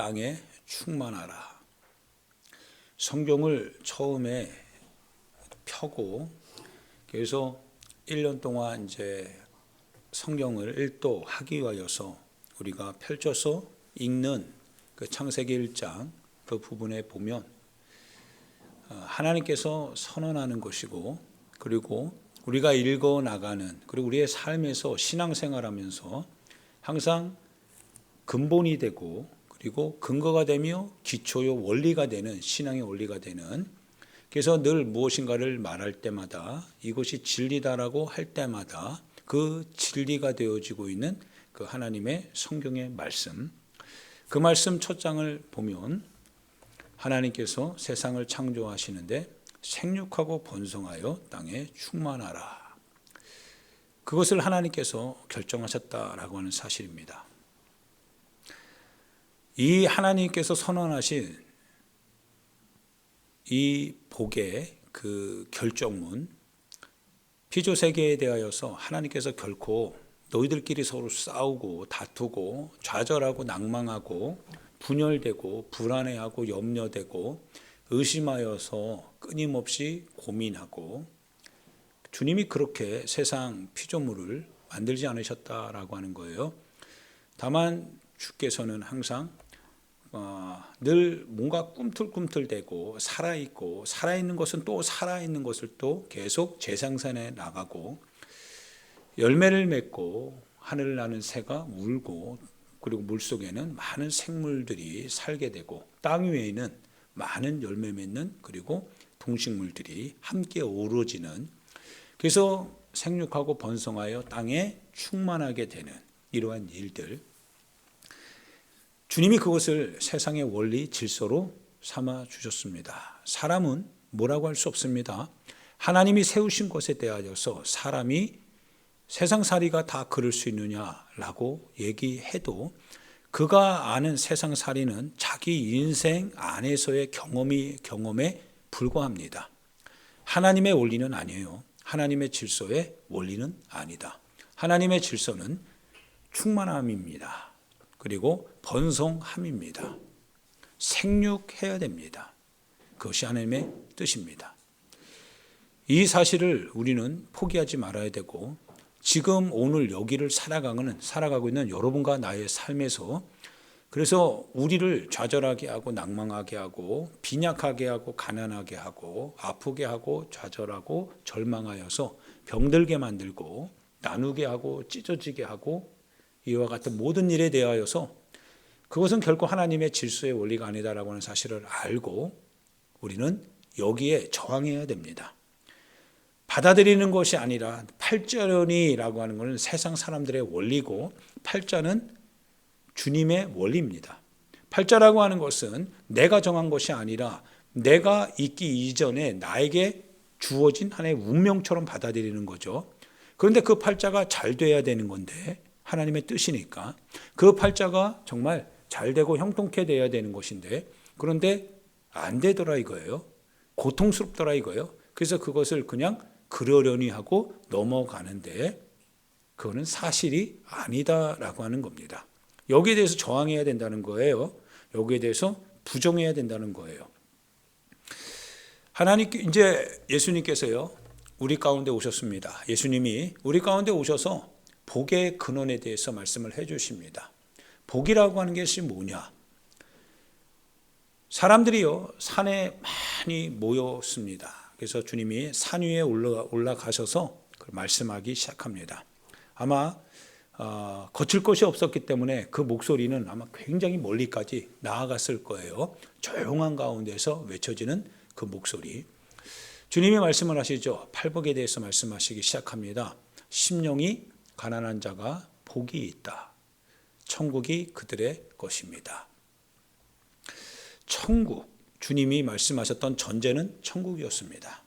땅에 충만하라. 성경을 처음에 펴고 그래서 1년 동안 이제 성경을 일도하기 위하여서 우리가 펼쳐서 읽는 그 창세기 1장 그 부분에 보면 하나님께서 선언하는 것이고, 그리고 우리가 읽어 나가는, 그리고 우리의 삶에서 신앙생활하면서 항상 근본이 되고, 그리고 근거가 되며 기초요 원리가 되는, 신앙의 원리가 되는, 그래서 늘 무엇인가를 말할 때마다 이것이 진리다라고 할 때마다 그 진리가 되어지고 있는 그 하나님의 성경의 말씀, 그 말씀 첫 장을 보면 하나님께서 세상을 창조하시는데 생육하고 번성하여 땅에 충만하라. 그것을 하나님께서 결정하셨다라고 하는 사실입니다. 이 하나님께서 선언하신 이 복의 그 결정문, 피조세계에 대하여서 하나님께서 결코 너희들끼리 서로 싸우고 다투고 좌절하고 낭망하고 분열되고 불안해하고 염려되고 의심하여서 끊임없이 고민하고, 주님이 그렇게 세상 피조물을 만들지 않으셨다라고 하는 거예요. 다만 주께서는 항상 늘 뭔가 꿈틀꿈틀대고 살아있고, 살아있는 것은 또 살아있는 것을 또 계속 재생산해 나가고, 열매를 맺고 하늘을 나는 새가 울고, 그리고 물속에는 많은 생물들이 살게 되고, 땅 위에는 많은 열매 맺는, 그리고 동식물들이 함께 어우러지는, 그래서 생육하고 번성하여 땅에 충만하게 되는 이러한 일들, 주님이 그것을 세상의 원리 질서로 삼아 주셨습니다. 사람은 뭐라고 할 수 없습니다. 하나님이 세우신 것에 대하여서 사람이 세상살이가 다 그럴 수 있느냐라고 얘기해도 그가 아는 세상살이는 자기 인생 안에서의 경험에 불과합니다. 하나님의 원리는 아니에요. 하나님의 질서의 원리는 아니다. 하나님의 질서는 충만함입니다. 그리고 번성함입니다. 생육해야 됩니다. 그것이 하나님의 뜻입니다. 이 우리는 포기하지 말아야 되고, 지금 오늘 여기를 살아가고 있는 여러분과 나의 삶에서, 그래서 우리를 좌절하게 하고 낭망하게 하고 빈약하게 하고 가난하게 하고 아프게 하고 좌절하고 절망하여서 병들게 만들고 나누게 하고 찢어지게 하고 이와 같은 모든 일에 대하여서 그것은 결코 하나님의 질서의 원리가 아니다라고 하는 사실을 알고 우리는 여기에 저항해야 됩니다. 받아들이는 것이 아니라, 팔자론이라고 하는 것은 세상 사람들의 원리고 팔자는 주님의 원리입니다. 팔자라고 하는 것은 내가 정한 것이 아니라 내가 있기 이전에 나에게 주어진 하나의 운명처럼 받아들이는 거죠. 그런데 그 팔자가 잘 돼야 되는 건데, 하나님의 뜻이니까 그 팔자가 정말 잘 되고 형통케 돼야 되는 것인데, 그런데 안 되더라 이거예요. 고통스럽더라 이거예요. 그래서 그것을 그냥 그러려니 하고 넘어가는데 그거는 사실이 아니다라고 하는 겁니다. 여기에 대해서 저항해야 된다는 거예요. 여기에 대해서 부정해야 된다는 거예요. 예수님께서요, 우리 가운데 오셨습니다. 예수님이 우리 가운데 오셔서 복의 근원에 대해서 말씀을 해 주십니다. 복이라고 하는 것이 뭐냐? 사람들이요, 산에 많이 모였습니다. 그래서 주님이 산 위에 올라가셔서 말씀하기 시작합니다. 아마 거칠 것이 없었기 때문에 그 목소리는 아마 굉장히 멀리까지 나아갔을 거예요. 조용한 가운데서 외쳐지는 그 목소리. 주님이 말씀을 하시죠. 팔복에 대해서 말씀하시기 시작합니다. 심령이 가난한 자가 복이 있다. 천국이 그들의 것입니다. 천국, 주님이 말씀하셨던 전제는 천국이었습니다.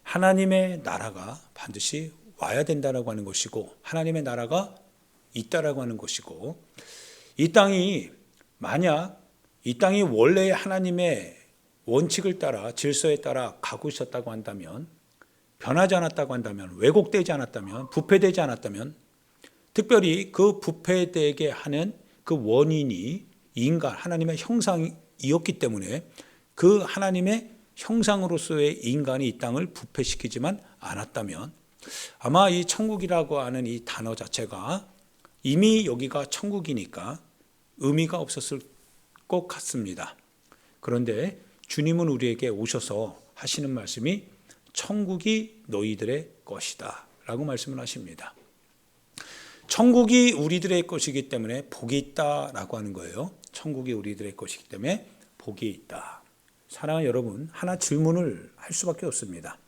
하나님의 나라가 반드시 와야 된다라고 하는 것이고, 하나님의 나라가 있다라고 하는 것이고, 이 땅이 원래 하나님의 원칙을 따라 질서에 따라 가고 있었다고 한다면, 변하지 않았다고 한다면, 왜곡되지 않았다면, 부패되지 않았다면, 특별히 그 부패되게 하는 그 원인이 인간, 하나님의 형상이었기 때문에 그 하나님의 형상으로서의 인간이 이 땅을 부패시키지만 않았다면 아마 이 천국이라고 하는 이 단어 자체가 이미 여기가 천국이니까 의미가 없었을 것 같습니다. 그런데 주님은 우리에게 오셔서 하시는 말씀이 천국이 너희들의 것이다 라고 말씀을 하십니다. 천국이 우리들의 것이기 때문에 복이 있다라고 하는 거예요. 천국이 우리들의 것이기 때문에 복이 있다. 사랑하는 여러분, 하나 질문을 할 수밖에 없습니다.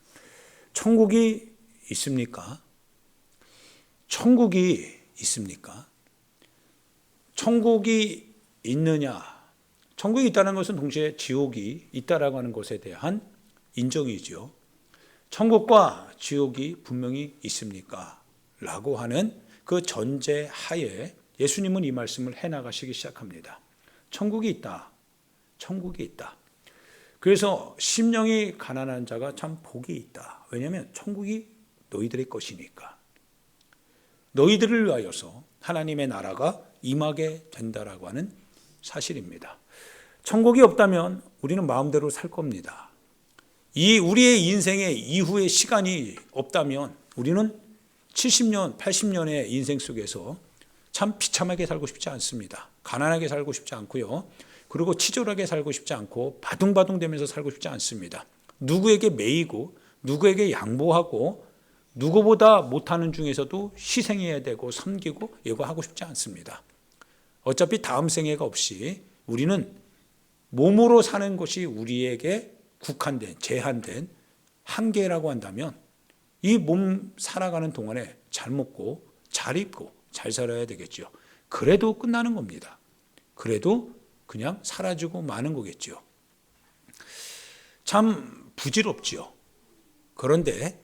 천국이 있습니까? 천국이 있습니까? 천국이 있느냐? 천국이 있다는 것은 동시에 지옥이 있다라고 하는 것에 대한 인정이죠. 천국과 지옥이 분명히 있습니까? 라고 하는 그 전제 하에 예수님은 이 말씀을 해나가시기 시작합니다. 천국이 있다. 천국이 있다. 그래서 심령이 가난한 자가 참 복이 있다. 왜냐하면 천국이 너희들의 것이니까. 너희들을 위하여서 하나님의 나라가 임하게 된다라고 하는 사실입니다. 천국이 없다면 우리는 마음대로 살 겁니다. 이 우리의 인생의 이후의 시간이 없다면 우리는 70년, 80년의 인생 속에서 참 비참하게 살고 싶지 않습니다. 가난하게 살고 싶지 않고요. 그리고 치졸하게 살고 싶지 않고 바둥바둥대면서 살고 싶지 않습니다. 누구에게 매이고 누구에게 양보하고 누구보다 못하는 중에서도 희생해야 되고 섬기고 이거 하고 싶지 않습니다. 어차피 다음 생애가 없이 우리는 몸으로 사는 것이 우리에게 국한된, 제한된 한계라고 한다면 이 몸 살아가는 동안에 잘 먹고 잘 입고 잘 살아야 되겠죠. 그래도 끝나는 겁니다. 그래도 그냥 사라지고 마는 거겠죠. 참 부질없지요. 그런데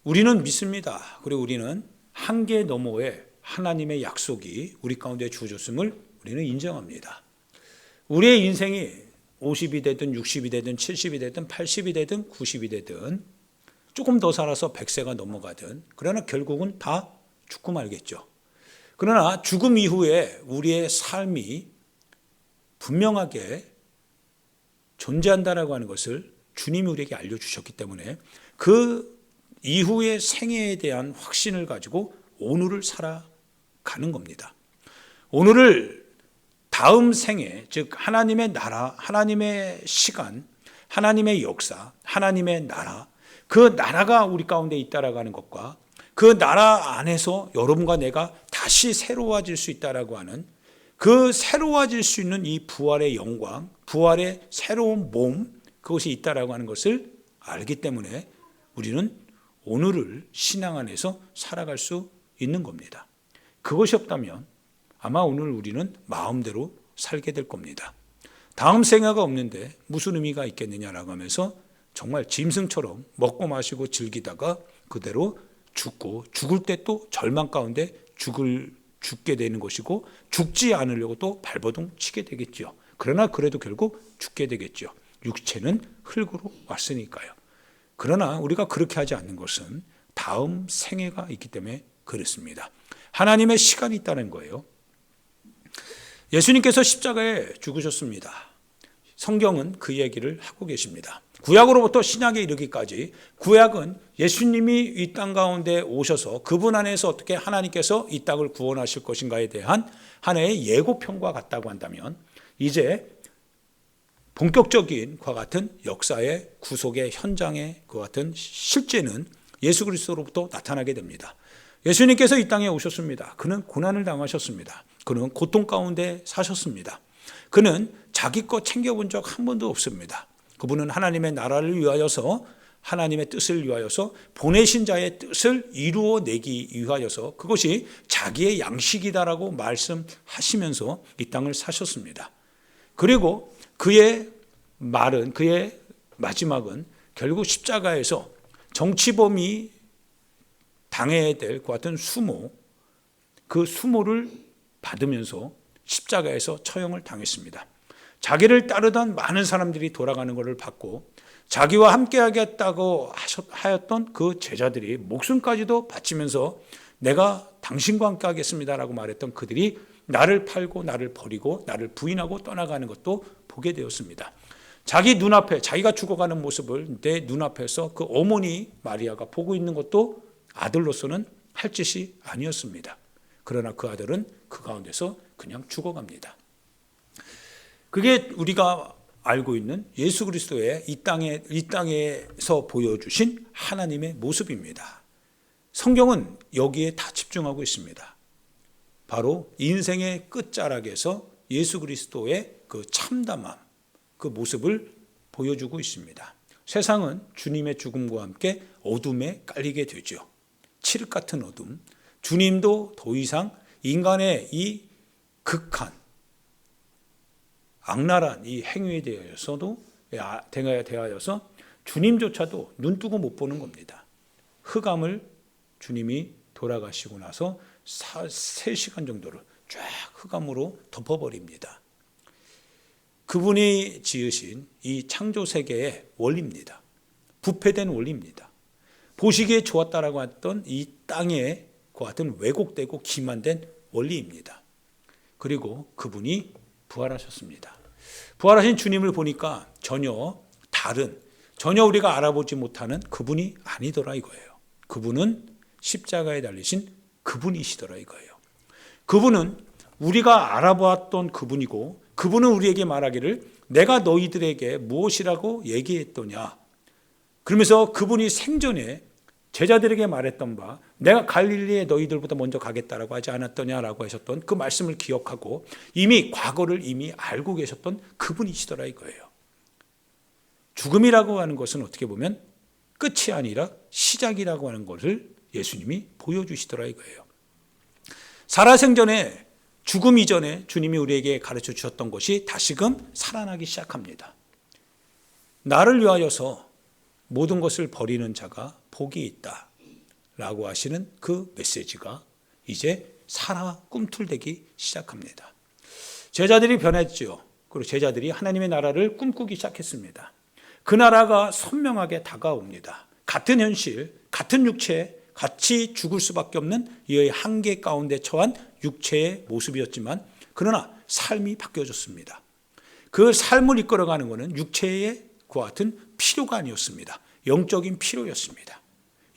우리는 믿습니다. 그리고 우리는 한계 너머에 하나님의 약속이 우리 가운데 주어졌음을 우리는 인정합니다. 우리의 인생이 50이 되든 60이 되든 70이 되든 80이 되든 90이 되든 조금 더 살아서 100세가 넘어가든 그러나 결국은 다 죽고 말겠죠. 그러나 죽음 이후에 우리의 삶이 분명하게 존재한다라고 하는 것을 주님이 우리에게 알려주셨기 때문에 그 이후의 생애에 대한 확신을 가지고 오늘을 살아가는 겁니다. 오늘을 다음 생애, 즉 하나님의 나라, 하나님의 시간, 하나님의 역사, 하나님의 나라, 그 나라가 우리 가운데 있다라고 하는 것과 그 나라 안에서 여러분과 내가 다시 새로워질 수 있다라고 하는 그 새로워질 수 있는 이 부활의 영광, 부활의 새로운 몸, 그것이 있다라고 하는 것을 알기 때문에 우리는 오늘을 신앙 안에서 살아갈 수 있는 겁니다. 그것이 없다면 아마 오늘 우리는 마음대로 살게 될 겁니다. 다음 생애가 없는데 무슨 의미가 있겠느냐라고 하면서 정말 짐승처럼 먹고 마시고 즐기다가 그대로 죽고 죽을 때 또 절망 가운데 죽게 되는 것이고 죽지 않으려고 또 발버둥 치게 되겠죠. 그러나 그래도 결국 죽게 되겠죠. 육체는 흙으로 왔으니까요. 그러나 우리가 그렇게 하지 않는 것은 다음 생애가 있기 때문에 그렇습니다. 하나님의 시간이 있다는 거예요. 예수님께서 십자가에 죽으셨습니다. 성경은 그 얘기를 하고 계십니다. 구약으로부터 신약에 이르기까지 구약은 예수님이 이 땅 가운데 오셔서 그분 안에서 어떻게 하나님께서 이 땅을 구원하실 것인가에 대한 하나의 예고편과 같다고 한다면 이제 본격적인 그와 같은 역사의 구속의 현장의 그와 같은 실제는 예수 그리스도로부터 나타나게 됩니다. 예수님께서 이 땅에 오셨습니다. 그는 고난을 당하셨습니다. 그는 고통 가운데 사셨습니다. 그는 자기 것 챙겨본 적 한 번도 없습니다. 그분은 하나님의 나라를 위하여서 하나님의 뜻을 위하여서 보내신 자의 뜻을 이루어내기 위하여서 그것이 자기의 양식이다라고 말씀하시면서 이 땅을 사셨습니다. 그리고 그의 말은 그의 마지막은 결국 십자가에서 정치범이 당해야 될 것 같은 수모, 그 수모를 받으면서 십자가에서 처형을 당했습니다. 자기를 따르던 많은 사람들이 돌아가는 것을 봤고 자기와 함께 하겠다고 하였던 그 제자들이 목숨까지도 바치면서 내가 당신과 함께 하겠습니다라고 말했던 그들이 나를 팔고 나를 버리고 나를 부인하고 떠나가는 것도 보게 되었습니다. 자기 눈앞에 자기가 죽어가는 모습을 내 눈앞에서 그 어머니 마리아가 보고 있는 것도 아들로서는 할 짓이 아니었습니다. 그러나 그 아들은 그 가운데서 그냥 죽어갑니다. 그게 우리가 알고 있는 예수 그리스도의 이 땅에서 보여주신 하나님의 모습입니다. 성경은 여기에 다 집중하고 있습니다. 바로 인생의 끝자락에서 예수 그리스도의 그 참담함, 그 모습을 보여주고 있습니다. 세상은 주님의 죽음과 함께 어둠에 깔리게 되죠. 칠흑 같은 어둠. 주님도 더 이상 인간의 이 극한, 악랄한 이 행위에 대하여서 주님조차도 눈뜨고 못 보는 겁니다. 흑암을 주님이 돌아가시고 나서 3시간 정도를 쫙 흑암으로 덮어버립니다. 그분이 지으신 이 창조세계의 원리입니다. 부패된 원리입니다. 보시기에 좋았다라고 했던 이 땅에 그와 같은 왜곡되고 기만된 원리입니다. 그리고 그분이 부활하셨습니다. 부활하신 주님을 보니까 전혀 다른, 전혀 우리가 알아보지 못하는 그분이 아니더라 이거예요. 그분은 십자가에 달리신 그분이시더라 이거예요. 그분은 우리가 알아보았던 그분이고, 그분은 우리에게 말하기를 내가 너희들에게 무엇이라고 얘기했더냐. 그러면서 그분이 생전에 제자들에게 말했던 바 내가 갈릴리에 너희들보다 먼저 가겠다라고 하지 않았더냐라고 하셨던 그 말씀을 기억하고 이미 과거를 이미 알고 계셨던 그분이시더라 이거예요. 죽음이라고 하는 것은 어떻게 보면 끝이 아니라 시작이라고 하는 것을 예수님이 보여주시더라 이거예요. 살아생전에 죽음 이전에 주님이 우리에게 가르쳐 주셨던 것이 다시금 살아나기 시작합니다. 나를 위하여서 모든 것을 버리는 자가 복이 있다 라고 하시는 그 메시지가 이제 살아 꿈틀대기 시작합니다. 제자들이 변했죠. 그리고 제자들이 하나님의 나라를 꿈꾸기 시작했습니다. 그 나라가 선명하게 다가옵니다. 같은 현실, 같은 육체, 같이 죽을 수밖에 없는 이의 한계 가운데 처한 육체의 모습이었지만 그러나 삶이 바뀌어졌습니다. 그 삶을 이끌어가는 것은 육체의 그와 같은 필요가 아니었습니다. 영적인 필요였습니다.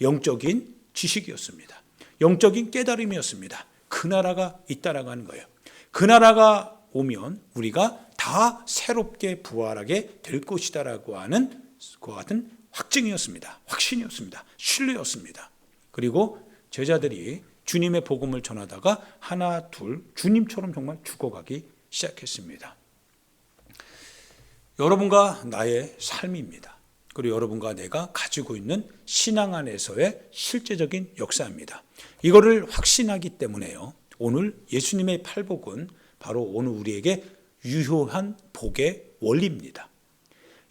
영적인 지식이었습니다. 영적인 깨달음이었습니다. 그 나라가 있다라고 하는 거예요. 그 나라가 오면 우리가 다 새롭게 부활하게 될 것이다라고 하는 그와 같은 확증이었습니다. 확신이었습니다. 신뢰였습니다. 그리고 제자들이 주님의 복음을 전하다가 하나 둘 주님처럼 정말 죽어가기 시작했습니다. 여러분과 나의 삶입니다. 그리고 여러분과 내가 가지고 있는 신앙 안에서의 실제적인 역사입니다. 이거를 확신하기 때문에요. 오늘 예수님의 팔복은 바로 오늘 우리에게 유효한 복의 원리입니다.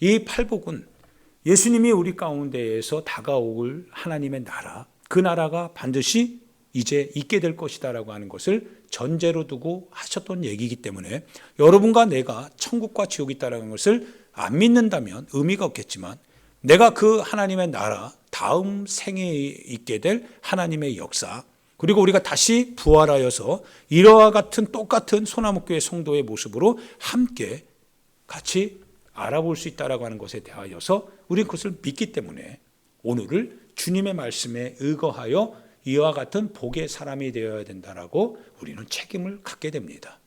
이 팔복은 예수님이 우리 가운데에서 다가올 하나님의 나라, 그 나라가 반드시 이제 있게 될 것이다라고 하는 것을 전제로 두고 하셨던 얘기이기 때문에 여러분과 내가 천국과 지옥이 있다라는 것을 안 믿는다면 의미가 없겠지만 내가 그 하나님의 나라, 다음 생에 있게 될 하나님의 역사, 그리고 우리가 다시 부활하여서 이와 같은 똑같은 소나무교회 성도의 모습으로 함께 같이 알아볼 수 있다라고 하는 것에 대하여서 우리는 그것을 믿기 때문에 오늘을 주님의 말씀에 의거하여 이와 같은 복의 사람이 되어야 된다라고 우리는 책임을 갖게 됩니다.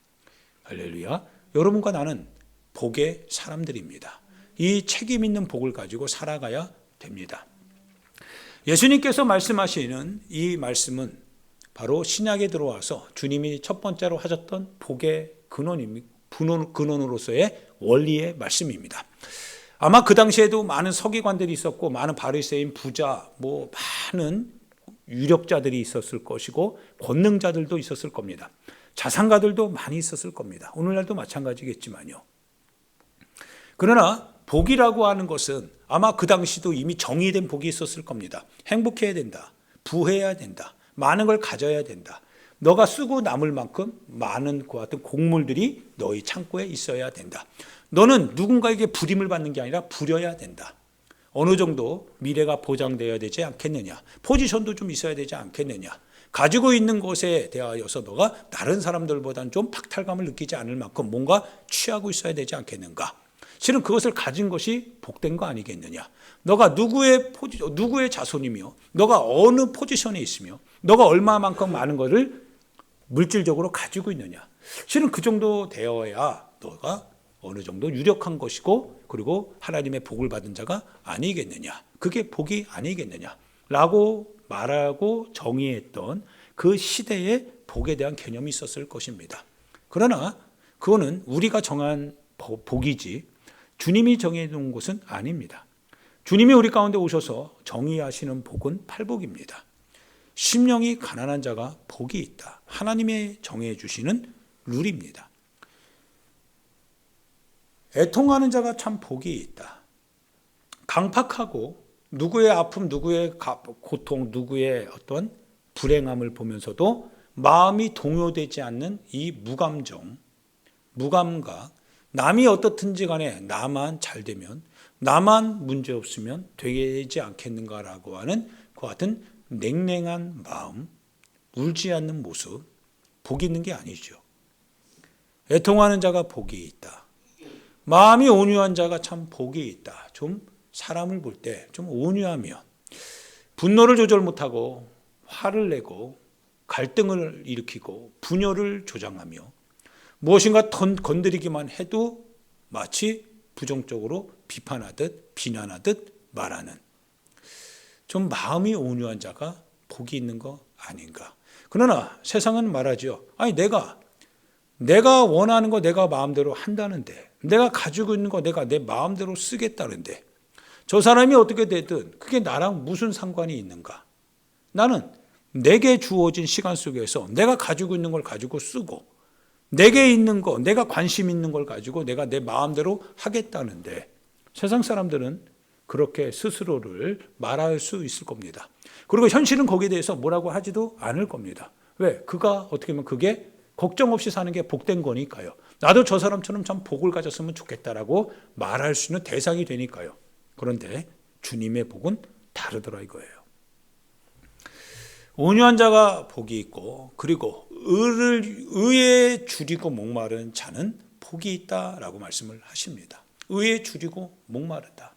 할렐루야. 여러분과 나는 복의 사람들입니다. 이 책임 있는 복을 가지고 살아가야 됩니다. 예수님께서 말씀하시는 이 말씀은 바로 신약에 들어와서 주님이 첫 번째로 하셨던 복의 근원으로서의 원리의 말씀입니다. 아마 그 당시에도 많은 서기관들이 있었고 많은 바리새인 부자, 많은 유력자들이 있었을 것이고 권능자들도 있었을 겁니다. 자산가들도 많이 있었을 겁니다. 오늘날도 마찬가지겠지만요. 그러나 복이라고 하는 것은 아마 그 당시도 이미 정의된 복이 있었을 겁니다. 행복해야 된다. 부해야 된다. 많은 걸 가져야 된다. 너가 쓰고 남을 만큼 많은 그 같은 곡물들이 너희 창고에 있어야 된다. 너는 누군가에게 부림을 받는 게 아니라 부려야 된다. 어느 정도 미래가 보장되어야 되지 않겠느냐. 포지션도 좀 있어야 되지 않겠느냐. 가지고 있는 것에 대하여서 너가 다른 사람들보다는 좀 박탈감을 느끼지 않을 만큼 뭔가 취하고 있어야 되지 않겠는가? 실은 그것을 가진 것이 복된 거 아니겠느냐? 너가 누구의 자손이며 너가 어느 포지션에 있으며 너가 얼마만큼 많은 것을 물질적으로 가지고 있느냐? 실은 그 정도 되어야 너가 어느 정도 유력한 것이고 그리고 하나님의 복을 받은 자가 아니겠느냐? 그게 복이 아니겠느냐? 라고 말하고 정의했던 그 시대에 복에 대한 개념이 있었을 것입니다. 그러나 그거는 우리가 정한 복이지 주님이 정해놓은 것은 아닙니다. 주님이 우리 가운데 오셔서 정의하시는 복은 팔복입니다. 심령이 가난한 자가 복이 있다. 하나님의 정해 주시는 룰입니다. 애통하는 자가 참 복이 있다. 강팍하고 누구의 아픔, 누구의 고통, 누구의 어떤 불행함을 보면서도 마음이 동요되지 않는 이 무감정, 무감각, 남이 어떻든지 간에 나만 잘 되면, 나만 문제 없으면 되지 않겠는가라고 하는 그와 같은 냉랭한 마음, 울지 않는 모습, 복이 있는 게 아니죠. 애통하는 자가 복이 있다. 마음이 온유한 자가 참 복이 있다. 좀 사람을 볼 때 좀 온유하며 분노를 조절 못하고 화를 내고 갈등을 일으키고 분열을 조장하며 무엇인가 건드리기만 해도 마치 부정적으로 비판하듯 비난하듯 말하는 좀 마음이 온유한 자가 복이 있는 거 아닌가. 그러나 세상은 말하죠. 아니 내가 원하는 거 내가 마음대로 한다는데 내가 가지고 있는 거 내가 내 마음대로 쓰겠다는데 저 사람이 어떻게 되든 그게 나랑 무슨 상관이 있는가. 나는 내게 주어진 시간 속에서 내가 가지고 있는 걸 가지고 쓰고 내게 있는 거, 내가 관심 있는 걸 가지고 내가 내 마음대로 하겠다는데 세상 사람들은 그렇게 스스로를 말할 수 있을 겁니다. 그리고 현실은 거기에 대해서 뭐라고 하지도 않을 겁니다. 왜? 그가 어떻게 보면 그게 걱정 없이 사는 게 복된 거니까요. 나도 저 사람처럼 참 복을 가졌으면 좋겠다라고 말할 수 있는 대상이 되니까요. 그런데 주님의 복은 다르더라 이거예요. 온유한 자가 복이 있고 그리고 의에 줄이고 목마른 자는 복이 있다라고 말씀을 하십니다. 의에 줄이고 목마르다.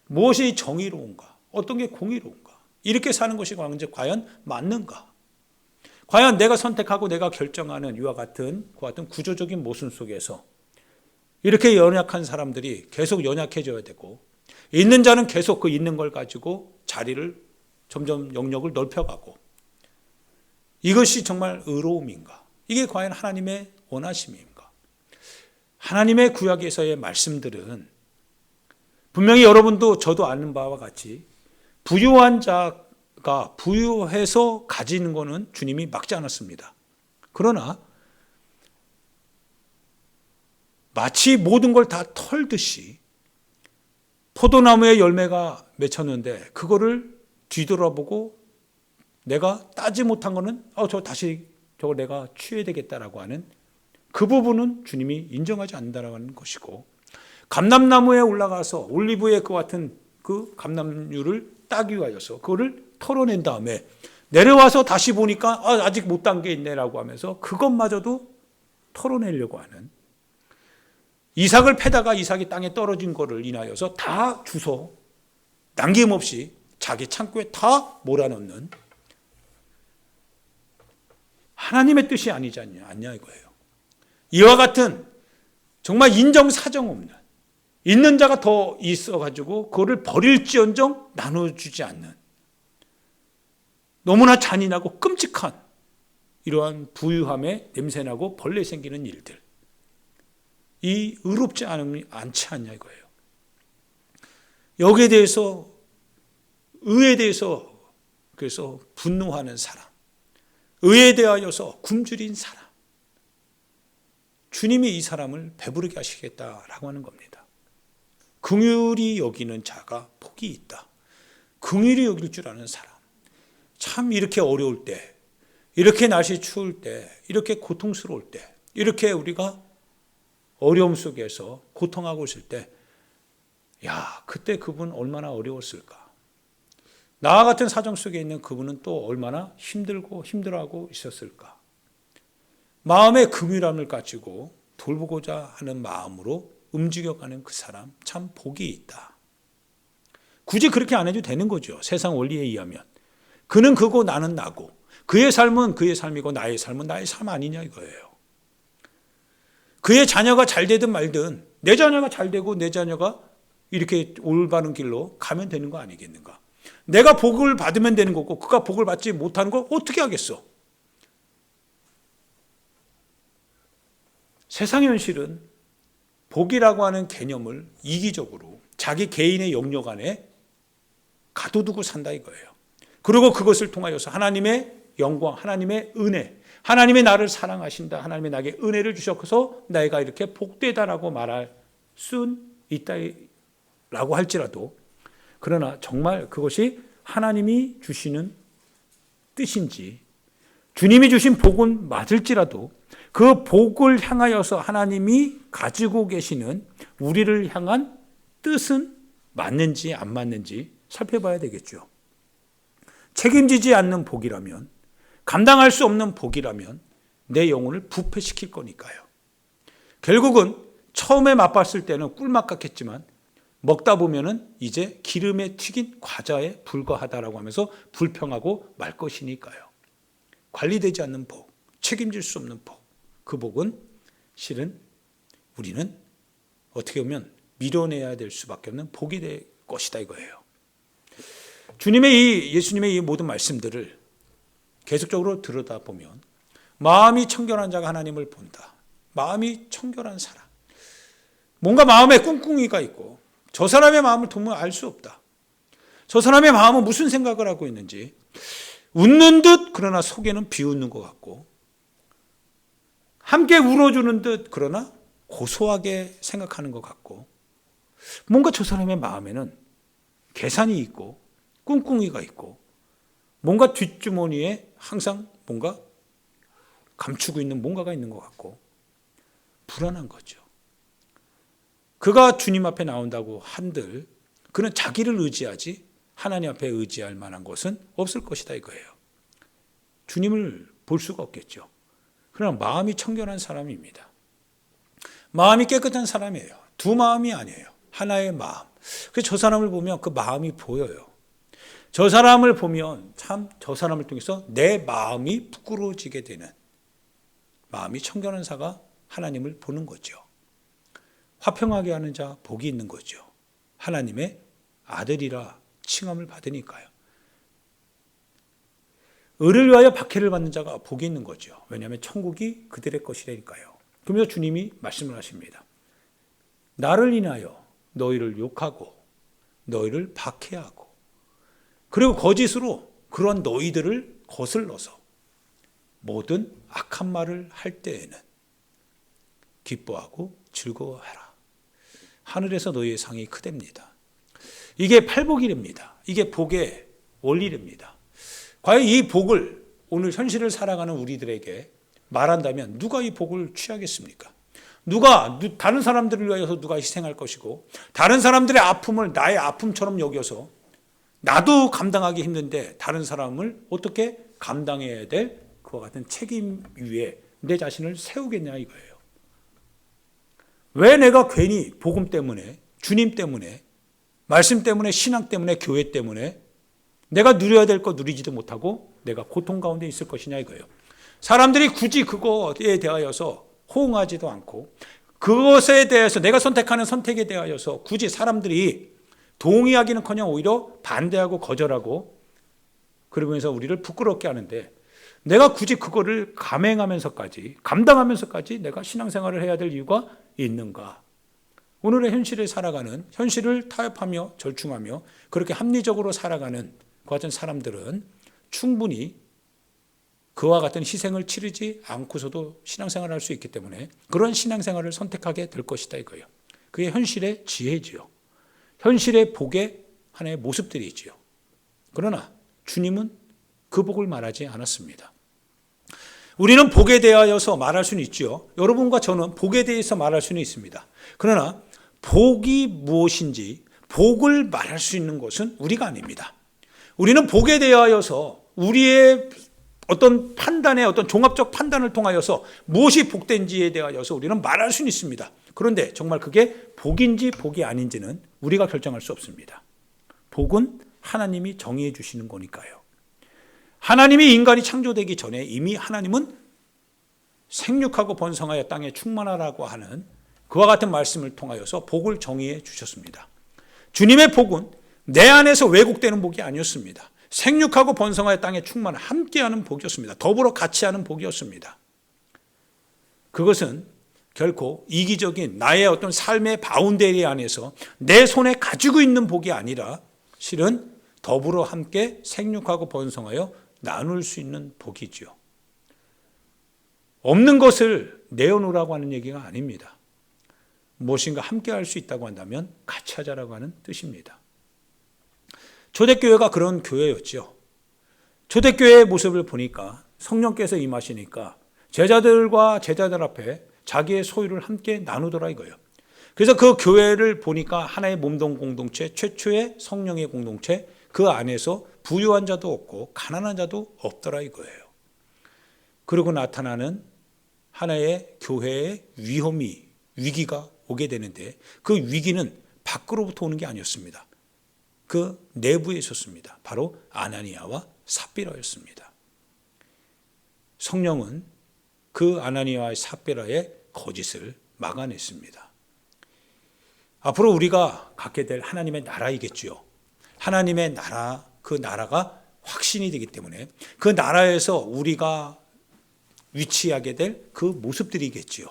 무엇이 정의로운가? 어떤 게 공의로운가? 이렇게 사는 것이 과연 맞는가? 과연 내가 선택하고 내가 결정하는 이와 같은 구조적인 모순 속에서 이렇게 연약한 사람들이 계속 연약해져야 되고 있는 자는 계속 그 있는 걸 가지고 자리를 점점 영역을 넓혀가고 이것이 정말 의로움인가? 이게 과연 하나님의 원하심인가? 하나님의 구약에서의 말씀들은 분명히 여러분도 저도 아는 바와 같이 부유한 자가 부유해서 가지는 것은 주님이 막지 않았습니다. 그러나 마치 모든 걸 다 털듯이 포도나무에 열매가 맺혔는데 그거를 뒤돌아보고 내가 따지 못한 거는 저거 내가 취해야 되겠다라고 하는 그 부분은 주님이 인정하지 않는다라는 것이고 감람나무에 올라가서 올리브의 그 같은 그 감람류를 따기 위하여서 그거를 털어낸 다음에 내려와서 다시 보니까 아직 못 딴 게 있네라고 하면서 그것마저도 털어내려고 하는 이삭을 패다가 이삭이 땅에 떨어진 거를 인하여서 다 주워 남김없이 자기 창고에 다 몰아넣는 하나님의 뜻이 아니지 않냐 이거예요. 이와 같은 정말 인정사정 없는 있는 자가 더 있어가지고 그거를 버릴지언정 나눠주지 않는 너무나 잔인하고 끔찍한 이러한 부유함에 냄새나고 벌레 생기는 일들 이 의롭지 않지 않냐 이거예요. 여기에 대해서 의에 대해서 그래서 분노하는 사람 의에 대하여서 굶주린 사람 주님이 이 사람을 배부르게 하시겠다라고 하는 겁니다. 긍휼히 여기는 자가 복이 있다. 긍휼히 여길 줄 아는 사람 참 이렇게 어려울 때 이렇게 날씨 추울 때 이렇게 고통스러울 때 이렇게 우리가 어려움 속에서 고통하고 있을 때 그때 그분 얼마나 어려웠을까. 나와 같은 사정 속에 있는 그분은 또 얼마나 힘들고 힘들어하고 있었을까. 마음의 긍휼함을 가지고 돌보고자 하는 마음으로 움직여가는 그 사람 참 복이 있다. 굳이 그렇게 안 해도 되는 거죠. 세상 원리에 의하면. 그는 그고 나는 나고 그의 삶은 그의 삶이고 나의 삶은 나의 삶 아니냐 이거예요. 그의 자녀가 잘 되든 말든 내 자녀가 잘 되고 내 자녀가 이렇게 올바른 길로 가면 되는 거 아니겠는가. 내가 복을 받으면 되는 거고 그가 복을 받지 못하는 거 어떻게 하겠어. 세상의 현실은 복이라고 하는 개념을 이기적으로 자기 개인의 영역 안에 가둬두고 산다 이거예요. 그리고 그것을 통하여서 하나님의 영광, 하나님의 은혜, 하나님의 나를 사랑하신다, 하나님의 나에게 은혜를 주셔서 내가 이렇게 복되다라고 말할 수 있다라고 할지라도, 그러나 정말 그것이 하나님이 주시는 뜻인지, 주님이 주신 복은 맞을지라도 그 복을 향하여서 하나님이 가지고 계시는 우리를 향한 뜻은 맞는지 안 맞는지 살펴봐야 되겠죠. 책임지지 않는 복이라면, 감당할 수 없는 복이라면 내 영혼을 부패시킬 거니까요. 결국은 처음에 맛봤을 때는 꿀맛 같겠지만 먹다 보면은 이제 기름에 튀긴 과자에 불과하다라고 하면서 불평하고 말 것이니까요. 관리되지 않는 복, 책임질 수 없는 복, 그 복은 실은 우리는 어떻게 보면 밀어내야 될 수밖에 없는 복이 될 것이다 이거예요. 예수님의 이 모든 말씀들을 계속적으로 들여다보면 마음이 청결한 자가 하나님을 본다. 마음이 청결한 사람. 뭔가 마음에 꿍꿍이가 있고 저 사람의 마음을 도무지 알 수 없다. 저 사람의 마음은 무슨 생각을 하고 있는지 웃는 듯 그러나 속에는 비웃는 것 같고 함께 울어주는 듯 그러나 고소하게 생각하는 것 같고 뭔가 저 사람의 마음에는 계산이 있고 꿍꿍이가 있고 뭔가 뒷주머니에 항상 뭔가 감추고 있는 뭔가가 있는 것 같고 불안한 거죠. 그가 주님 앞에 나온다고 한들 그는 자기를 의지하지 하나님 앞에 의지할 만한 것은 없을 것이다 이거예요. 주님을 볼 수가 없겠죠. 그러나 마음이 청결한 사람입니다. 마음이 깨끗한 사람이에요. 두 마음이 아니에요. 하나의 마음. 그래서 저 사람을 보면 그 마음이 보여요. 저 사람을 보면 참 저 사람을 통해서 내 마음이 부끄러워지게 되는, 마음이 청결한 자가 하나님을 보는 거죠. 화평하게 하는 자 복이 있는 거죠. 하나님의 아들이라 칭함을 받으니까요. 의를 위하여 박해를 받는 자가 복이 있는 거죠. 왜냐하면 천국이 그들의 것이라니까요. 그러면서 주님이 말씀을 하십니다. 나를 인하여 너희를 욕하고 너희를 박해하고 그리고 거짓으로 그런 너희들을 거슬러서 모든 악한 말을 할 때에는 기뻐하고 즐거워하라. 하늘에서 너희의 상이 크답니다. 이게 팔복이랍니다. 이게 복의 원리랍니다. 과연 이 복을 오늘 현실을 살아가는 우리들에게 말한다면 누가 이 복을 취하겠습니까? 다른 사람들을 위하여서 누가 희생할 것이고 다른 사람들의 아픔을 나의 아픔처럼 여겨서 나도 감당하기 힘든데 다른 사람을 어떻게 감당해야 될 그와 같은 책임 위에 내 자신을 세우겠냐 이거예요. 왜 내가 괜히 복음 때문에, 주님 때문에, 말씀 때문에, 신앙 때문에, 교회 때문에 내가 누려야 될 거 누리지도 못하고 내가 고통 가운데 있을 것이냐 이거예요. 사람들이 굳이 그거에 대하여서 호응하지도 않고 그것에 대해서 내가 선택하는 선택에 대하여서 굳이 사람들이 동의하기는커녕 오히려 반대하고 거절하고 그러면서 우리를 부끄럽게 하는데 내가 굳이 그거를 감당하면서까지 내가 신앙생활을 해야 될 이유가 있는가? 오늘의 현실에 살아가는, 현실을 타협하며 절충하며 그렇게 합리적으로 살아가는 그 같은 사람들은 충분히 그와 같은 희생을 치르지 않고서도 신앙생활을 할 수 있기 때문에 그런 신앙생활을 선택하게 될 것이다 이거예요. 그게 현실의 지혜지요. 현실의 복의 하나의 모습들이지요. 그러나 주님은 그 복을 말하지 않았습니다. 우리는 복에 대하여서 말할 수는 있죠. 여러분과 저는 복에 대해서 말할 수는 있습니다. 그러나 복이 무엇인지 복을 말할 수 있는 것은 우리가 아닙니다. 우리는 복에 대하여서 우리의 어떤 판단의 어떤 종합적 판단을 통하여서 무엇이 복된지에 대하여서 우리는 말할 수는 있습니다. 그런데 정말 그게 복인지 복이 아닌지는 우리가 결정할 수 없습니다. 복은 하나님이 정의해 주시는 거니까요. 하나님이 인간이 창조되기 전에 이미 하나님은 생육하고 번성하여 땅에 충만하라고 하는 그와 같은 말씀을 통하여서 복을 정의해 주셨습니다. 주님의 복은 내 안에서 왜곡되는 복이 아니었습니다. 생육하고 번성하여 땅에 충만한 함께하는 복이었습니다. 더불어 같이 하는 복이었습니다. 그것은 결코 이기적인 나의 어떤 삶의 바운더리 안에서 내 손에 가지고 있는 복이 아니라 실은 더불어 함께 생육하고 번성하여 나눌 수 있는 복이지요. 없는 것을 내어놓으라고 하는 얘기가 아닙니다. 무엇인가 함께 할 수 있다고 한다면 같이 하자라고 하는 뜻입니다. 초대교회가 그런 교회였죠. 초대교회의 모습을 보니까 성령께서 임하시니까 제자들과 제자들 앞에 자기의 소유를 함께 나누더라 이거예요. 그래서 그 교회를 보니까 하나의 몸동 공동체, 최초의 성령의 공동체, 그 안에서 부유한 자도 없고 가난한 자도 없더라 이거예요. 그리고 나타나는 하나의 교회의 위기가 오게 되는데 그 위기는 밖으로부터 오는 게 아니었습니다. 그 내부에 있었습니다. 바로 아나니아와 삽비라였습니다. 성령은 그 아나니아와 삽비라의 거짓을 막아냈습니다. 앞으로 우리가 갖게 될 하나님의 나라이겠지요. 하나님의 나라, 그 나라가 확신이 되기 때문에 그 나라에서 우리가 위치하게 될 그 모습들이겠지요.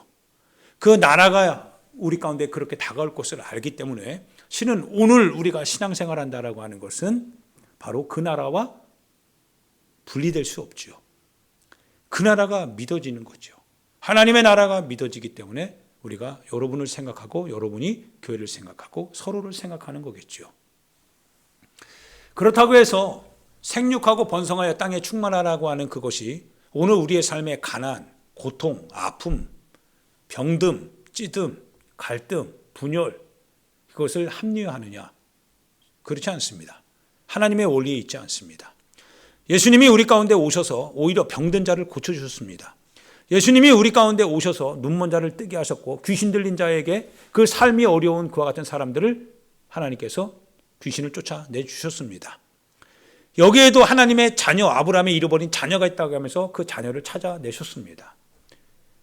그 나라가 우리 가운데 그렇게 다가올 것을 알기 때문에 실은 오늘 우리가 신앙생활 한다라고 하는 것은 바로 그 나라와 분리될 수 없죠. 그 나라가 믿어지는 거죠. 하나님의 나라가 믿어지기 때문에 우리가 여러분을 생각하고 여러분이 교회를 생각하고 서로를 생각하는 거겠죠. 그렇다고 해서 생육하고 번성하여 땅에 충만하라고 하는 그것이 오늘 우리의 삶의 가난, 고통, 아픔, 병듦, 찌듦, 갈등, 분열 그것을 합리화하느냐? 그렇지 않습니다. 하나님의 원리에 있지 않습니다. 예수님이 우리 가운데 오셔서 오히려 병든 자를 고쳐주셨습니다. 예수님이 우리 가운데 오셔서 눈먼 자를 뜨게 하셨고 귀신 들린 자에게 그 삶이 어려운 그와 같은 사람들을 하나님께서 귀신을 쫓아내주셨습니다. 여기에도 하나님의 자녀 아브라함이 잃어버린 자녀가 있다고 하면서 그 자녀를 찾아내셨습니다.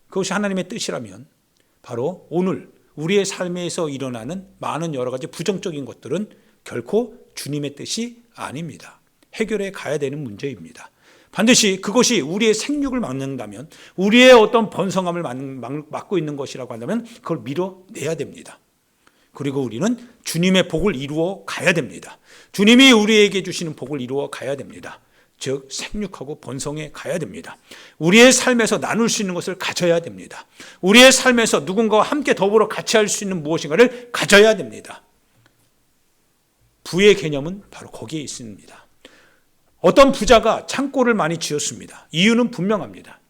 그것이 하나님의 뜻이라면 바로 오늘 우리의 삶에서 일어나는 많은 여러 가지 부정적인 것들은 결코 주님의 뜻이 아닙니다. 해결해 가야 되는 문제입니다. 반드시 그것이 우리의 생육을 막는다면 우리의 어떤 번성함을 막고 있는 것이라고 한다면 그걸 밀어내야 됩니다. 그리고 우리는 주님의 복을 이루어 가야 됩니다. 주님이 우리에게 주시는 복을 이루어 가야 됩니다. 즉 생육하고 번성해 가야 됩니다. 우리의 삶에서 나눌 수 있는 것을 가져야 됩니다. 우리의 삶에서 누군가와 함께 더불어 같이 할 수 있는 무엇인가를 가져야 됩니다. 부의 개념은 바로 거기에 있습니다. 어떤 부자가 창고를 많이 지었습니다. 이유는 분명합니다.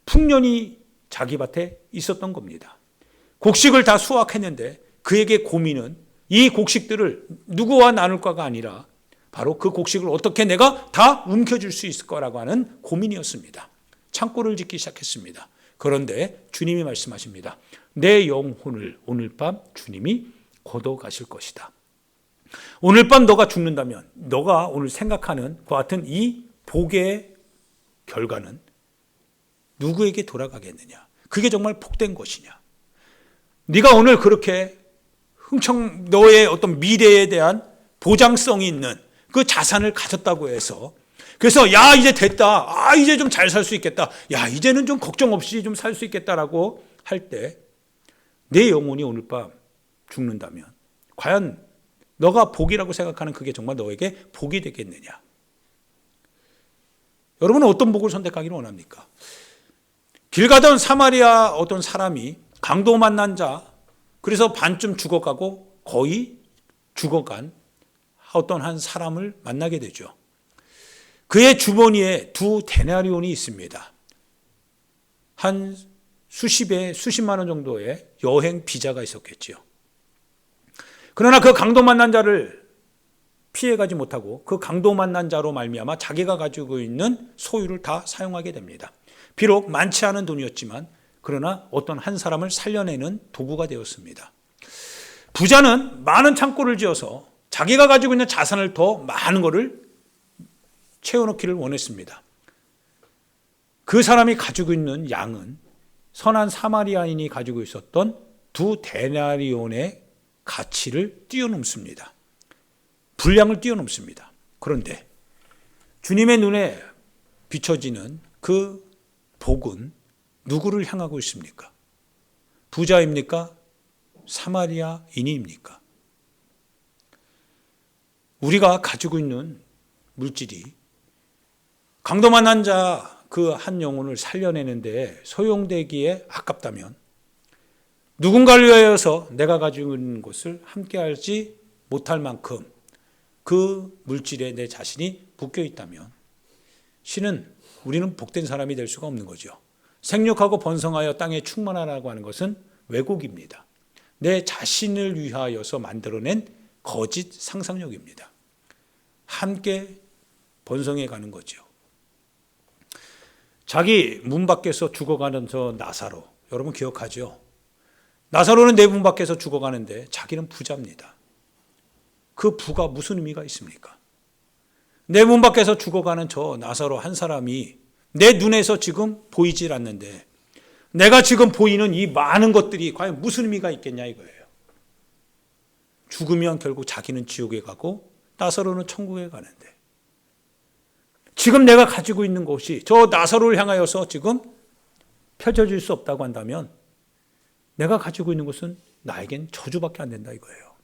풍년이 자기 밭에 있었던 겁니다. 곡식을 다 수확했는데 그에게 고민은 이 곡식들을 누구와 나눌까가 아니라 바로 그 곡식을 어떻게 내가 다 움켜줄 수 있을 거라고 하는 고민이었습니다. 창고를 짓기 시작했습니다. 그런데 주님이 말씀하십니다. 내 영혼을 오늘 밤 주님이 걷어가실 것이다. 오늘 밤 너가 죽는다면 너가 오늘 생각하는 그와 같은 이 복의 결과는 누구에게 돌아가겠느냐? 그게 정말 복된 것이냐? 네가 오늘 그렇게 너의 어떤 미래에 대한 보장성이 있는 그 자산을 가졌다고 해서 그래서 야 이제 됐다. 이제 좀 잘 살 수 있겠다. 야 이제는 좀 걱정 없이 좀 살 수 있겠다라고 할 때 내 영혼이 오늘 밤 죽는다면 과연 너가 복이라고 생각하는 그게 정말 너에게 복이 되겠느냐? 여러분은 어떤 복을 선택하기를 원합니까? 길 가던 사마리아 어떤 사람이 강도 만난 자 그래서 반쯤 죽어가고 거의 죽어간 어떤 한 사람을 만나게 되죠. 그의 주머니에 2데나리온이 있습니다. 한 수십만 원 정도의 여행 비자가 있었겠죠. 그러나 그 강도 만난 자를 피해가지 못하고 그 강도 만난 자로 말미암아 자기가 가지고 있는 소유를 다 사용하게 됩니다. 비록 많지 않은 돈이었지만 그러나 어떤 한 사람을 살려내는 도구가 되었습니다. 부자는 많은 창고를 지어서 자기가 가지고 있는 자산을 더 많은 것을 채워넣기를 원했습니다. 그 사람이 가지고 있는 양은 선한 사마리아인이 가지고 있었던 2데나리온의 가치를 뛰어넘습니다. 분량을 뛰어넘습니다. 그런데 주님의 눈에 비춰지는 그 복은 누구를 향하고 있습니까? 부자입니까? 사마리아인입니까? 우리가 가지고 있는 물질이 강도 만난 자 그 한 영혼을 살려내는데 소용되기에 아깝다면 누군가를 위하여서 내가 가지고 있는 것을 함께하지 못할 만큼 그 물질에 내 자신이 묶여 있다면 신은 우리는 복된 사람이 될 수가 없는 거죠. 생육하고 번성하여 땅에 충만하라고 하는 것은 왜곡입니다. 내 자신을 위하여서 만들어낸 거짓 상상력입니다. 함께 번성해 가는 거죠. 자기 문 밖에서 죽어가는 저 나사로, 여러분 기억하죠? 나사로는 내 문 밖에서 죽어가는데 자기는 부자입니다. 그 부가 무슨 의미가 있습니까? 내 문 밖에서 죽어가는 저 나사로 한 사람이 내 눈에서 지금 보이질 않는데 내가 지금 보이는 이 많은 것들이 과연 무슨 의미가 있겠냐 이거예요. 죽으면 결국 자기는 지옥에 가고 나사로는 천국에 가는데 지금 내가 가지고 있는 것이 저 나사로를 향하여서 지금 펼쳐질 수 없다고 한다면 내가 가지고 있는 것은 나에겐 저주밖에 안 된다 이거예요.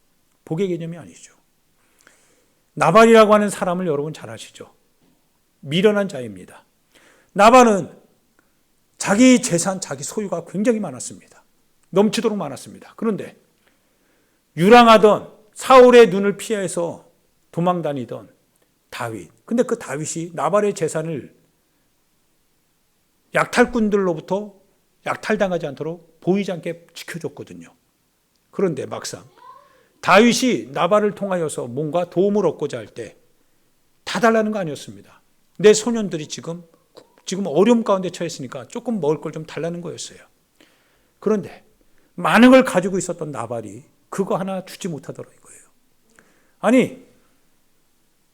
복의 개념이 아니죠. 나발이라고 하는 사람을 여러분 잘 아시죠? 미련한 자입니다. 나발은 자기 재산, 자기 소유가 굉장히 많았습니다. 넘치도록 많았습니다. 그런데 유랑하던 사울의 눈을 피해서 도망다니던 다윗. 근데 그 다윗이 나발의 재산을 약탈꾼들로부터 약탈당하지 않도록 보이지 않게 지켜줬거든요. 그런데 막상 다윗이 나발을 통하여서 뭔가 도움을 얻고자 할 때 다 달라는 거 아니었습니다. 내 소년들이 지금 어려움 가운데 처했으니까 조금 먹을 걸 좀 달라는 거였어요. 그런데 많은 걸 가지고 있었던 나발이 그거 하나 주지 못하더라 이거예요. 아니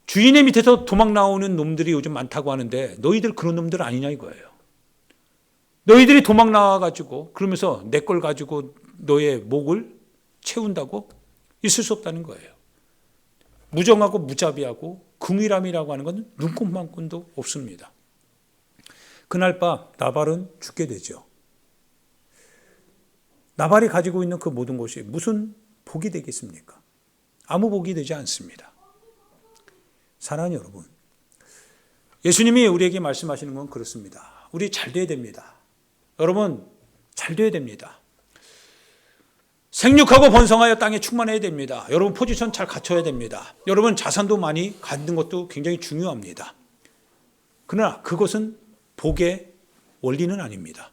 주인의 밑에서 도망 나오는 놈들이 요즘 많다고 하는데 너희들 그런 놈들 아니냐 이거예요. 너희들이 도망 나와가지고 그러면서 내 걸 가지고 너의 목을 채운다고? 있을 수 없다는 거예요. 무정하고 무자비하고 긍휼함이라고 하는 건 눈꼽만큼도 없습니다. 그날 밤 나발은 죽게 되죠. 나발이 가지고 있는 그 모든 것이 무슨 복이 되겠습니까? 아무 복이 되지 않습니다. 사랑하는 여러분, 예수님이 우리에게 말씀하시는 건 그렇습니다. 우리 잘 돼야 됩니다. 여러분 잘 돼야 됩니다. 생육하고 번성하여 땅에 충만해야 됩니다. 여러분 포지션 잘 갖춰야 됩니다. 여러분 자산도 많이 갖는 것도 굉장히 중요합니다. 그러나 그것은 복의 원리는 아닙니다.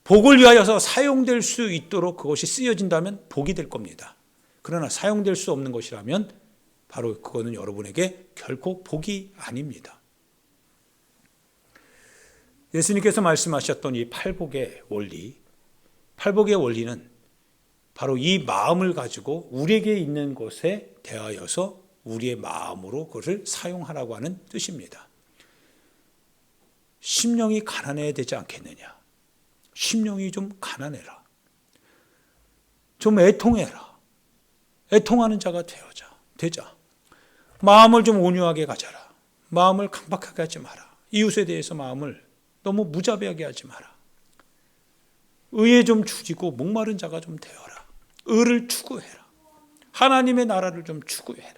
복을 위하여서 사용될 수 있도록 그것이 쓰여진다면 복이 될 겁니다. 그러나 사용될 수 없는 것이라면 바로 그거는 여러분에게 결코 복이 아닙니다. 예수님께서 말씀하셨던 이 팔복의 원리, 팔복의 원리는 바로 이 마음을 가지고 우리에게 있는 것에 대하여서 우리의 마음으로 그것을 사용하라고 하는 뜻입니다. 심령이 가난해야 되지 않겠느냐? 심령이 좀 가난해라. 좀 애통해라. 애통하는 자가 되자. 마음을 좀 온유하게 가져라. 마음을 강박하게 하지 마라. 이웃에 대해서 마음을 너무 무자비하게 하지 마라. 의에 좀 주지고 목마른 자가 좀 되어라. 의를 추구해라. 하나님의 나라를 좀 추구해라.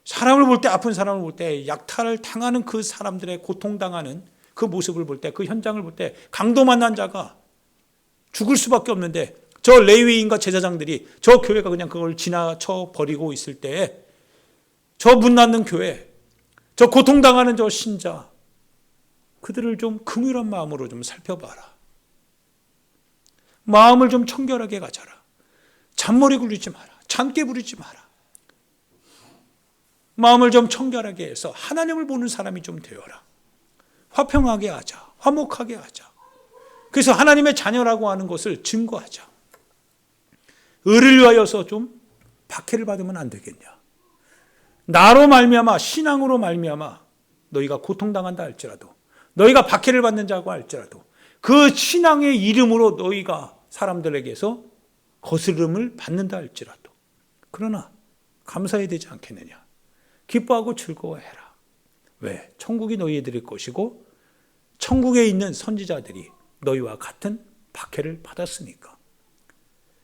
사람을 볼 때, 아픈 사람을 볼 때, 약탈을 당하는 그 사람들의 고통당하는 그 모습을 볼 때, 그 현장을 볼 때 강도 만난 자가 죽을 수밖에 없는데 저 레위인과 제사장들이 저 교회가 그냥 그걸 지나쳐 버리고 있을 때에 저 문 닫는 교회, 저 고통당하는 저 신자, 그들을 좀 긍휼한 마음으로 좀 살펴봐라. 마음을 좀 청결하게 가져라. 잔머리 굴리지 마라. 잔깨 부리지 마라. 마음을 좀 청결하게 해서 하나님을 보는 사람이 좀 되어라. 화평하게 하자. 화목하게 하자. 그래서 하나님의 자녀라고 하는 것을 증거하자. 의를 위하여서 좀 박해를 받으면 안 되겠냐. 나로 말미암아 신앙으로 말미암아 너희가 고통당한다 할지라도, 너희가 박해를 받는 자고 할지라도 그 신앙의 이름으로 너희가 사람들에게서 거스름을 받는다 할지라도, 그러나 감사해야 되지 않겠느냐. 기뻐하고 즐거워해라. 왜? 천국이 너희들의 것이고 천국에 있는 선지자들이 너희와 같은 박해를 받았으니까.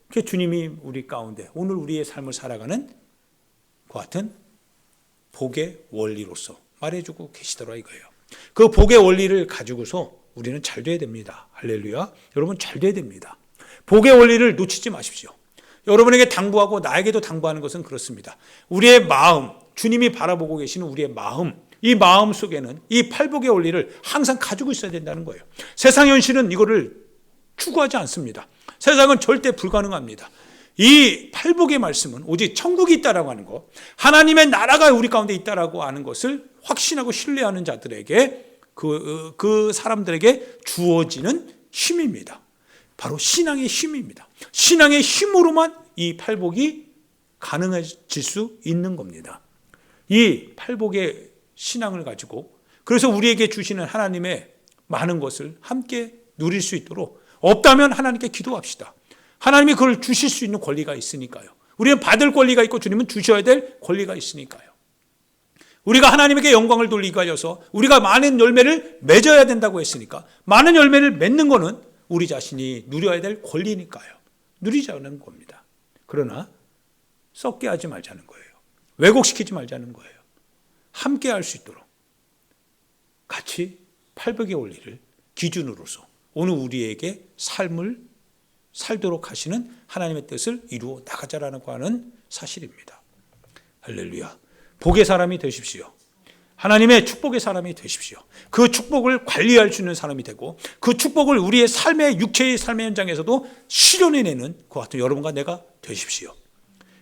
그 주님이 우리 가운데 오늘 우리의 삶을 살아가는 그 같은 복의 원리로서 말해주고 계시더라 이거예요. 그 복의 원리를 가지고서 우리는 잘 돼야 됩니다. 할렐루야. 여러분 잘 돼야 됩니다. 복의 원리를 놓치지 마십시오. 여러분에게 당부하고 나에게도 당부하는 것은 그렇습니다. 우리의 마음, 주님이 바라보고 계시는 우리의 마음, 이 마음 속에는 이 팔복의 원리를 항상 가지고 있어야 된다는 거예요. 세상 현실은 이거를 추구하지 않습니다. 세상은 절대 불가능합니다. 이 팔복의 말씀은 오직 천국이 있다라고 하는 것, 하나님의 나라가 우리 가운데 있다라고 하는 것을 확신하고 신뢰하는 자들에게 그 사람들에게 주어지는 힘입니다. 바로 신앙의 힘입니다. 신앙의 힘으로만 이 팔복이 가능해질 수 있는 겁니다. 이 팔복의 신앙을 가지고 그래서 우리에게 주시는 하나님의 많은 것을 함께 누릴 수 있도록, 없다면 하나님께 기도합시다. 하나님이 그걸 주실 수 있는 권리가 있으니까요. 우리는 받을 권리가 있고 주님은 주셔야 될 권리가 있으니까요. 우리가 하나님에게 영광을 돌리기 위해서 우리가 많은 열매를 맺어야 된다고 했으니까, 많은 열매를 맺는 것은 우리 자신이 누려야 될 권리니까요. 누리자는 겁니다. 그러나 썩게 하지 말자는 거예요. 왜곡시키지 말자는 거예요. 함께 할 수 있도록 같이 팔복의 원리를 기준으로서 오늘 우리에게 삶을 살도록 하시는 하나님의 뜻을 이루어 나가자라고 하는 사실입니다. 할렐루야. 복의 사람이 되십시오. 하나님의 축복의 사람이 되십시오. 그 축복을 관리할 수 있는 사람이 되고 그 축복을 우리의 삶의 육체의 삶의 현장에서도 실현해내는 그 같은 여러분과 내가 되십시오.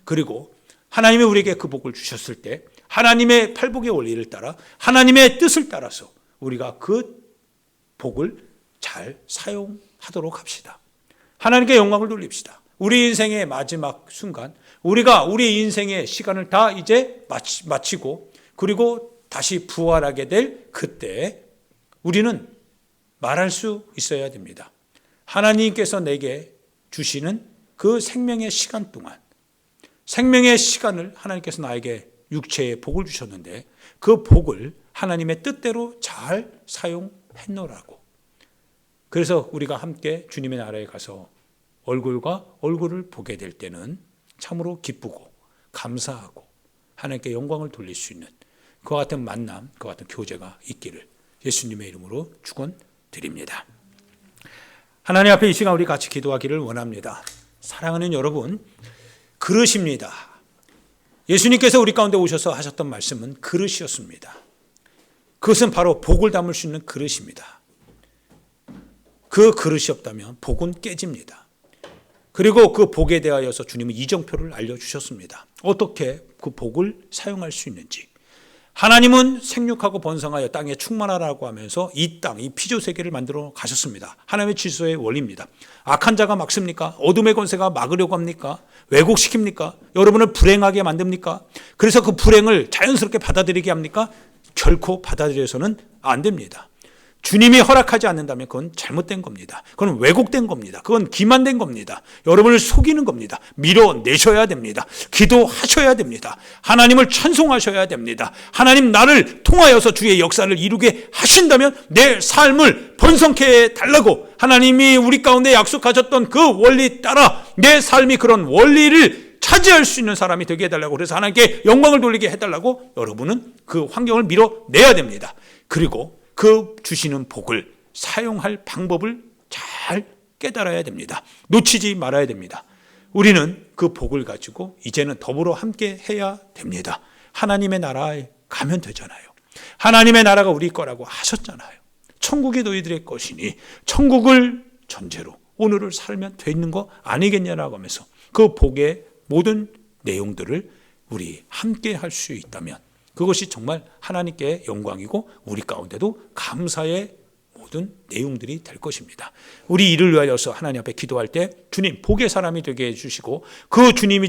그리고 하나님이 우리에게 그 복을 주셨을 때 하나님의 팔복의 원리를 따라 하나님의 뜻을 따라서 우리가 그 복을 잘 사용하도록 합시다. 하나님께 영광을 돌립시다. 우리 인생의 마지막 순간, 우리가 우리 인생의 시간을 다 이제 마치고 그리고 다시 부활하게 될 그때 우리는 말할 수 있어야 됩니다. 하나님께서 내게 주시는 그 생명의 시간 동안, 생명의 시간을 하나님께서 나에게 육체의 복을 주셨는데 그 복을 하나님의 뜻대로 잘 사용했노라고. 그래서 우리가 함께 주님의 나라에 가서 얼굴과 얼굴을 보게 될 때는 참으로 기쁘고 감사하고 하나님께 영광을 돌릴 수 있는 그와 같은 만남, 그와 같은 교제가 있기를 예수님의 이름으로 축원드립니다. 하나님 앞에 이 시간 우리 같이 기도하기를 원합니다. 사랑하는 여러분, 그릇입니다. 예수님께서 우리 가운데 오셔서 하셨던 말씀은 그릇이었습니다. 그것은 바로 복을 담을 수 있는 그릇입니다. 그 그릇이 없다면 복은 깨집니다. 그리고 그 복에 대하여서 주님은 이정표를 알려주셨습니다. 어떻게 그 복을 사용할 수 있는지. 하나님은 생육하고 번성하여 땅에 충만하라고 하면서 이 땅, 이 피조세계를 만들어 가셨습니다. 하나님의 질서의 원리입니다. 악한 자가 막습니까? 어둠의 권세가 막으려고 합니까? 왜곡시킵니까? 여러분을 불행하게 만듭니까? 그래서 그 불행을 자연스럽게 받아들이게 합니까? 결코 받아들여서는 안 됩니다. 주님이 허락하지 않는다면 그건 잘못된 겁니다. 그건 왜곡된 겁니다. 그건 기만된 겁니다. 여러분을 속이는 겁니다. 밀어내셔야 됩니다. 기도하셔야 됩니다. 하나님을 찬송하셔야 됩니다. 하나님 나를 통하여서 주의 역사를 이루게 하신다면 내 삶을 번성케 해달라고 하나님이 우리 가운데 약속하셨던 그 원리 따라 내 삶이 그런 원리를 차지할 수 있는 사람이 되게 해달라고, 그래서 하나님께 영광을 돌리게 해달라고 여러분은 그 환경을 밀어내야 됩니다. 그리고 그 주시는 복을 사용할 방법을 잘 깨달아야 됩니다. 놓치지 말아야 됩니다. 우리는 그 복을 가지고 이제는 더불어 함께 해야 됩니다. 하나님의 나라에 가면 되잖아요. 하나님의 나라가 우리 거라고 하셨잖아요. 천국이 너희들의 것이니 천국을 전제로 오늘을 살면 되는 거 아니겠냐라고 하면서 그 복의 모든 내용들을 우리 함께 할 수 있다면 그것이 정말 하나님께 영광이고 우리 가운데도 감사의 모든 내용들이 될 것입니다. 우리 이를 위하여서 하나님 앞에 기도할 때 주님 복의 사람이 되게 해주시고 그 주님이